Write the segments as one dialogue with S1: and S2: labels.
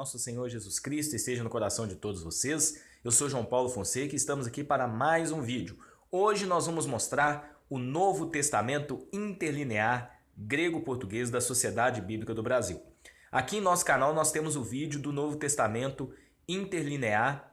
S1: nosso Senhor Jesus Cristo esteja no coração de todos vocês. Eu sou João Paulo Fonseca e estamos aqui para mais um vídeo. Hoje nós vamos mostrar o Novo Testamento interlinear grego-português da Sociedade Bíblica do Brasil. Aqui em nosso canal nós temos o vídeo do Novo Testamento interlinear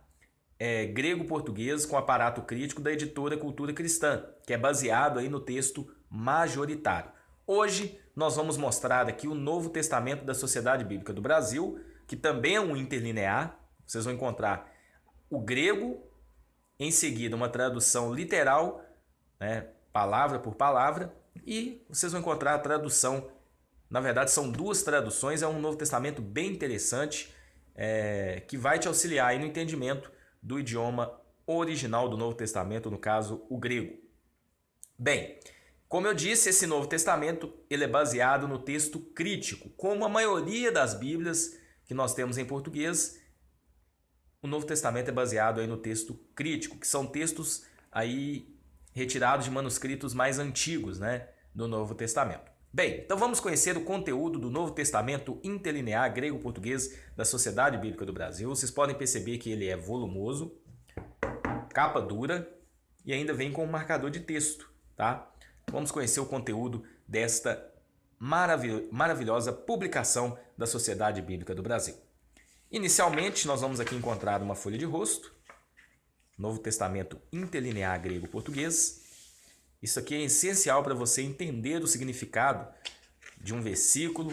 S1: grego-português com aparato crítico da editora Cultura Cristã, que é baseado aí no texto majoritário. Hoje nós vamos mostrar aqui o Novo Testamento da Sociedade Bíblica do Brasil, que também é um interlinear. Vocês vão encontrar o grego, em seguida uma tradução literal, né, palavra por palavra, e vocês vão encontrar a tradução. Na verdade são duas traduções, é um Novo Testamento bem interessante, que vai te auxiliar aí no entendimento do idioma original do Novo Testamento, no caso o grego. Bem, como eu disse, esse Novo Testamento ele é baseado no texto crítico. Como a maioria das Bíblias que nós temos em português, o Novo Testamento é baseado aí no texto crítico, que são textos aí retirados de manuscritos mais antigos, né, do Novo Testamento. Bem, então vamos conhecer o conteúdo do Novo Testamento interlinear grego-português da Sociedade Bíblica do Brasil. Vocês podem perceber que ele é volumoso, capa dura e ainda vem com um marcador de texto, tá? Vamos conhecer o conteúdo desta maravilhosa publicação da Sociedade Bíblica do Brasil. Inicialmente, nós vamos aqui encontrar uma folha de rosto, Novo Testamento interlinear grego-português. Isso aqui é essencial para você entender o significado de um versículo,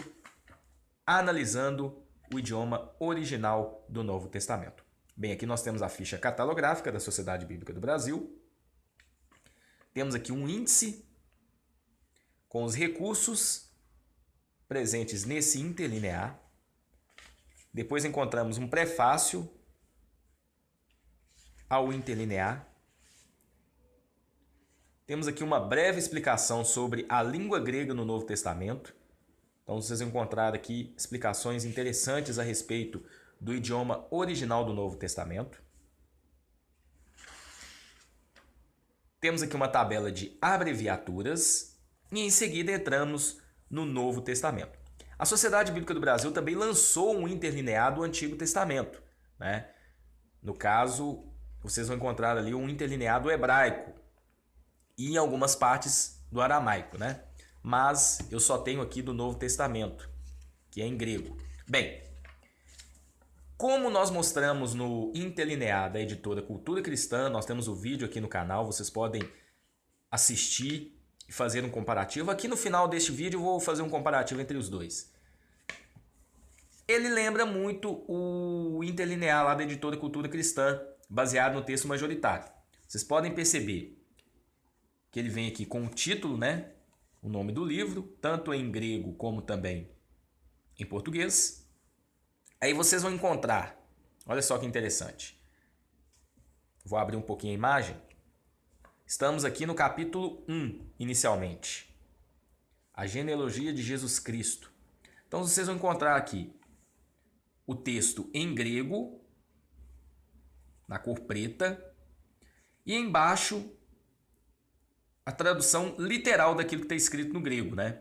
S1: analisando o idioma original do Novo Testamento. Bem, aqui nós temos a ficha catalográfica da Sociedade Bíblica do Brasil. Temos aqui um índice com os recursos presentes nesse interlinear. Depois encontramos um prefácio ao interlinear. Temos aqui uma breve explicação sobre a língua grega no Novo Testamento. Então vocês vão encontrar aqui explicações interessantes a respeito do idioma original do Novo Testamento. Temos aqui uma tabela de abreviaturas e em seguida entramos no Novo Testamento. A Sociedade Bíblica do Brasil também lançou um interlinear do Antigo Testamento, né? No caso, vocês vão encontrar ali um interlinear do hebraico e em algumas partes do aramaico, né? Mas eu só tenho aqui do Novo Testamento, que é em grego. Bem, como nós mostramos no interlinear da editora Cultura Cristã, nós temos o vídeo aqui no canal, vocês podem assistir e fazer um comparativo. Aqui no final deste vídeo eu vou fazer um comparativo entre os dois. Ele lembra muito o interlinear lá da editora Cultura Cristã, baseado no texto majoritário. Vocês podem perceber que ele vem aqui com o título, né, o nome do livro, tanto em grego como também em português. Aí vocês vão encontrar, olha só que interessante. Vou abrir um pouquinho a imagem. Estamos aqui no capítulo 1, inicialmente. A genealogia de Jesus Cristo. Então vocês vão encontrar aqui o texto em grego, na cor preta, e embaixo a tradução literal daquilo que está escrito no grego, né?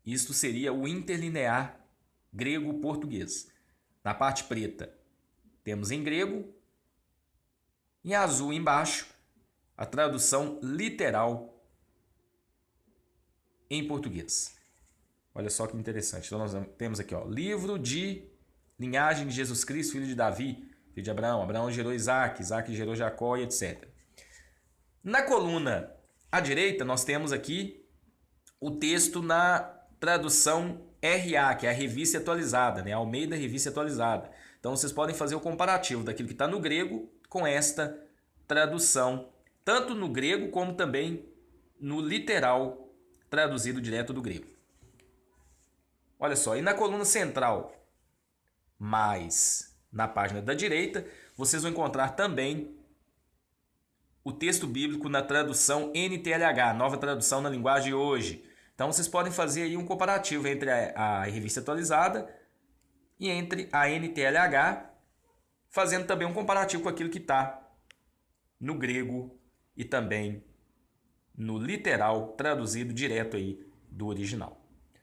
S1: Isto seria o interlinear grego-português. Na parte preta temos em grego e em azul embaixo a tradução literal em português. Olha só que interessante. Então nós temos aqui, ó, livro de linhagem de Jesus Cristo, filho de Davi, filho de Abraão. Abraão gerou Isaac, Isaac gerou Jacó e etc. Na coluna à direita nós temos aqui o texto na tradução RA, que é a Revista Atualizada, né? Almeida Revista Atualizada. Então vocês podem fazer o comparativo daquilo que está no grego com esta tradução, tanto no grego como também no literal traduzido direto do grego. Olha só, e na coluna central, mais na página da direita, vocês vão encontrar também o texto bíblico na tradução NTLH, nova tradução na linguagem de hoje. Então vocês podem fazer aí um comparativo entre a Revista Atualizada e entre a NTLH, fazendo também um comparativo com aquilo que está no grego e também no literal traduzido direto aí do original.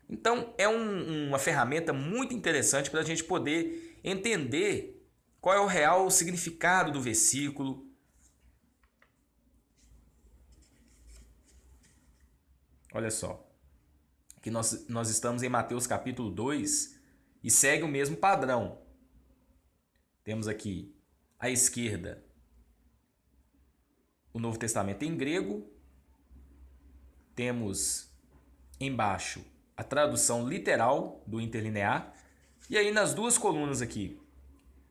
S1: Então, é uma ferramenta muito interessante para a gente poder entender qual é o real significado do versículo. Olha só, que nós estamos em Mateus capítulo 2 e segue o mesmo padrão. Temos aqui à esquerda o Novo Testamento em grego, temos embaixo a tradução literal do interlinear, e aí nas duas colunas aqui,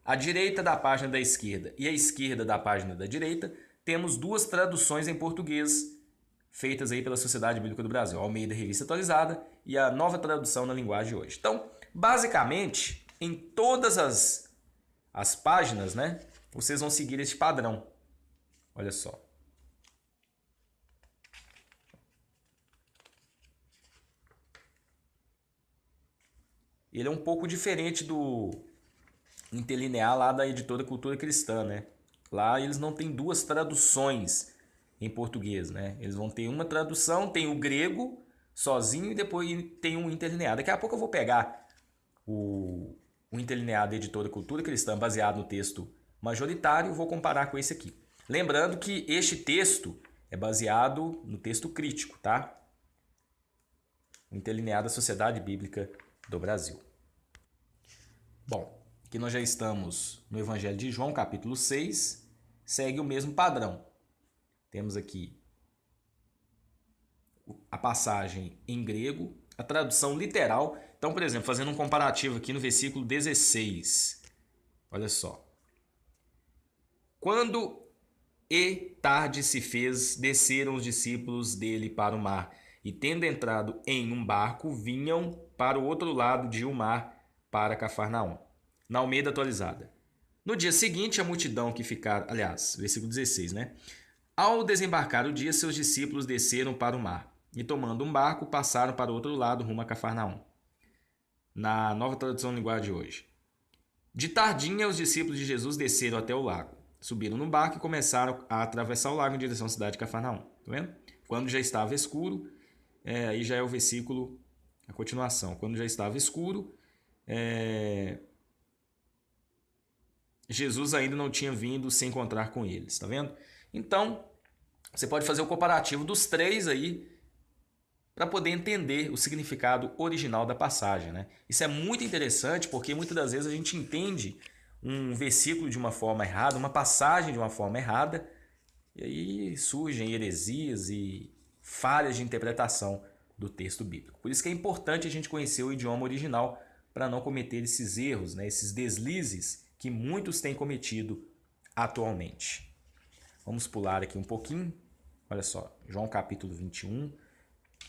S1: à direita da página da esquerda e à esquerda da página da direita, temos duas traduções em português feitas aí pela Sociedade Bíblica do Brasil, a Almeida Revista Atualizada e a Nova Tradução na Linguagem de Hoje. Então, basicamente, em todas as páginas, né, vocês vão seguir este padrão. Olha só. Ele é um pouco diferente do interlinear lá da editora Cultura Cristã, né? Lá eles não têm duas traduções em português, né? Eles vão ter uma tradução, tem o grego sozinho e depois tem um interlinear. Daqui a pouco eu vou pegar o interlinear da editora Cultura Cristã baseado no texto majoritário e vou comparar com esse aqui. Lembrando que este texto é baseado no texto crítico, tá? O interlinear da Sociedade Bíblica do Brasil. Bom, aqui nós já estamos no Evangelho de João, capítulo 6, segue o mesmo padrão. Temos aqui a passagem em grego, a tradução literal. Então, por exemplo, fazendo um comparativo aqui no versículo 16. Olha só. Quando tarde se fez, desceram os discípulos dele para o mar, e tendo entrado em um barco, vinham para o outro lado de o mar, para Cafarnaum. Na Almeida Atualizada. No dia seguinte, a multidão que ficara... Aliás, versículo 16, né? Ao desembarcar o dia, seus discípulos desceram para o mar, e tomando um barco, passaram para o outro lado, rumo a Cafarnaum. Na Nova Tradução da Linguagem de Hoje. De tardinha, os discípulos de Jesus desceram até o lago. Subiram no barco e começaram a atravessar o lago em direção à cidade de Cafarnaum. Tá vendo? Quando já estava escuro, aí já é o versículo, a continuação. Quando já estava escuro, Jesus ainda não tinha vindo se encontrar com eles, tá vendo? Então, você pode fazer o comparativo dos três aí para poder entender o significado original da passagem, né? Isso é muito interessante porque muitas das vezes a gente entende um versículo de uma forma errada, uma passagem de uma forma errada, e aí surgem heresias e falhas de interpretação do texto bíblico. Por isso que é importante a gente conhecer o idioma original para não cometer esses erros, né? Esses deslizes que muitos têm cometido atualmente. Vamos pular aqui um pouquinho. Olha só, João capítulo 21.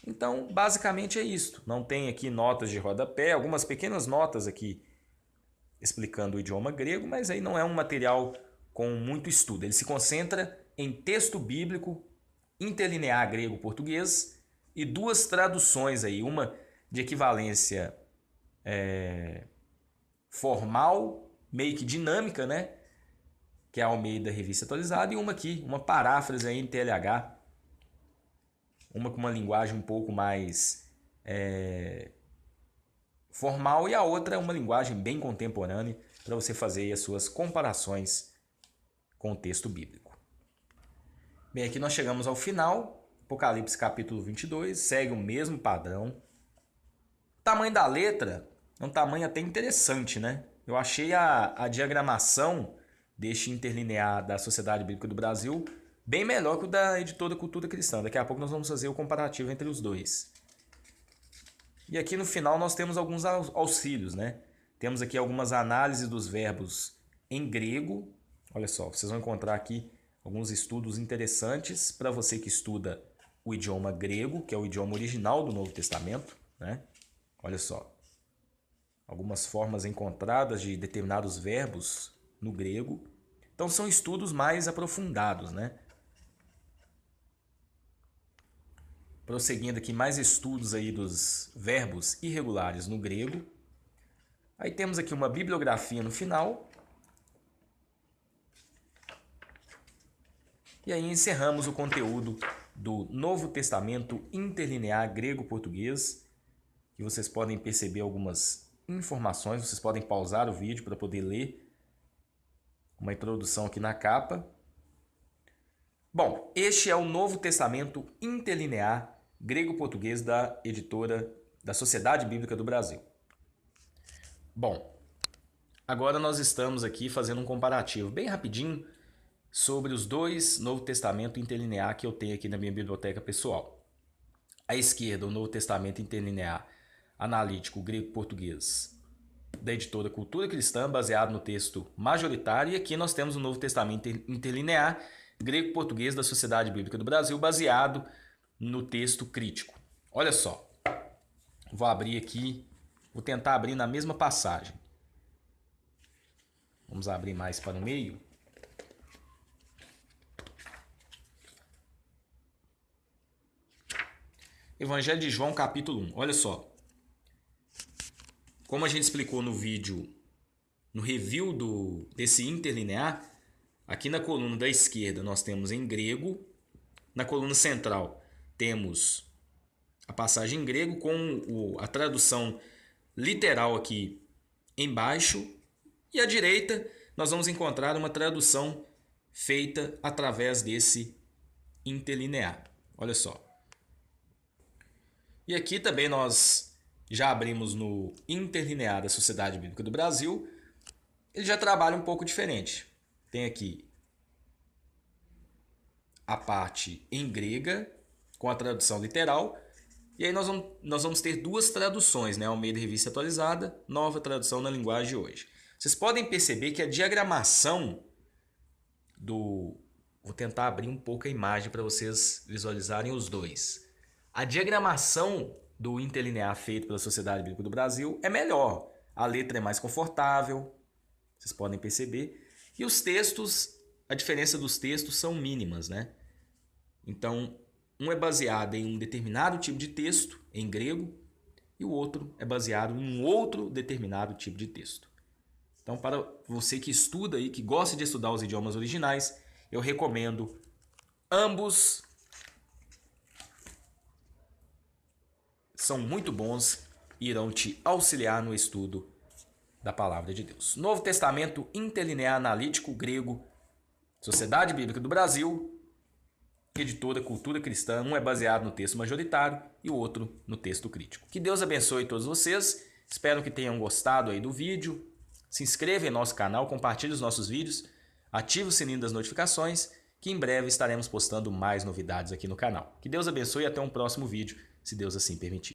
S1: Então, basicamente é isso. Não tem aqui notas de rodapé, algumas pequenas notas aqui explicando o idioma grego, mas aí não é um material com muito estudo. Ele se concentra em texto bíblico, interlinear grego-português e duas traduções aí, uma de equivalência formal, meio que dinâmica, né? Que é a Almeida Revista Atualizada, e uma aqui, uma paráfrase aí em TLH, uma com uma linguagem um pouco mais formal e a outra uma linguagem bem contemporânea para você fazer aí as suas comparações com o texto bíblico. Bem, aqui nós chegamos ao final, Apocalipse capítulo 22, segue o mesmo padrão. O tamanho da letra é um tamanho até interessante, né? Eu achei a diagramação deste interlinear da Sociedade Bíblica do Brasil bem melhor que o da editora Cultura Cristã. Daqui a pouco nós vamos fazer o comparativo entre os dois. E aqui no final nós temos alguns auxílios, né? Temos aqui algumas análises dos verbos em grego. Olha só, vocês vão encontrar aqui alguns estudos interessantes para você que estuda o idioma grego, que é o idioma original do Novo Testamento, né? Olha só, algumas formas encontradas de determinados verbos no grego. Então são estudos mais aprofundados, né? Prosseguindo aqui, mais estudos aí dos verbos irregulares no grego. Aí temos aqui uma bibliografia no final. E aí encerramos o conteúdo do Novo Testamento interlinear grego-português. que vocês podem perceber algumas informações, vocês podem pausar o vídeo para poder ler uma introdução aqui na capa. Bom, este é o Novo Testamento Interlinear Grego-Português da editora da Sociedade Bíblica do Brasil. Bom, agora nós estamos aqui fazendo um comparativo bem rapidinho sobre os dois Novo Testamento Interlinear que eu tenho aqui na minha biblioteca pessoal. À esquerda, o Novo Testamento Interlinear Analítico Grego-Português da editora Cultura Cristã, baseado no texto majoritário. E aqui nós temos o Novo Testamento Interlinear Grego-Português da Sociedade Bíblica do Brasil, baseado no texto crítico. Olha só, vou abrir aqui, vou tentar abrir na mesma passagem. Vamos abrir mais para o meio. Evangelho de João, capítulo 1. Olha só. Como a gente explicou no vídeo, no review desse interlinear, aqui na coluna da esquerda nós temos em grego, na coluna central temos a passagem em grego com a tradução literal aqui embaixo, e à direita nós vamos encontrar uma tradução feita através desse interlinear. Olha só. E aqui também nós já abrimos no interlinear da Sociedade Bíblica do Brasil. Ele já trabalha um pouco diferente. Tem aqui a parte em grega, com a tradução literal. E aí nós vamos ter duas traduções, né? Almeida Revista Atualizada, nova tradução na linguagem de hoje. Vocês podem perceber que a diagramação do... Vou tentar abrir um pouco a imagem para vocês visualizarem os dois. A diagramação do interlinear feito pela Sociedade Bíblica do Brasil é melhor. A letra é mais confortável, vocês podem perceber. E os textos, a diferença dos textos são mínimas, né? Então, um é baseado em um determinado tipo de texto, em grego, e o outro é baseado em um outro determinado tipo de texto. Então, para você que estuda e que gosta de estudar os idiomas originais, eu recomendo ambos. São muito bons e irão te auxiliar no estudo da Palavra de Deus. Novo Testamento Interlinear Analítico Grego, Sociedade Bíblica do Brasil, editora Cultura Cristã. Um é baseado no texto majoritário e o outro no texto crítico. Que Deus abençoe todos vocês. Espero que tenham gostado aí do vídeo. Se inscreva em nosso canal, compartilhe os nossos vídeos, ative o sininho das notificações, que em breve estaremos postando mais novidades aqui no canal. Que Deus abençoe e até um próximo vídeo, se Deus assim permitir.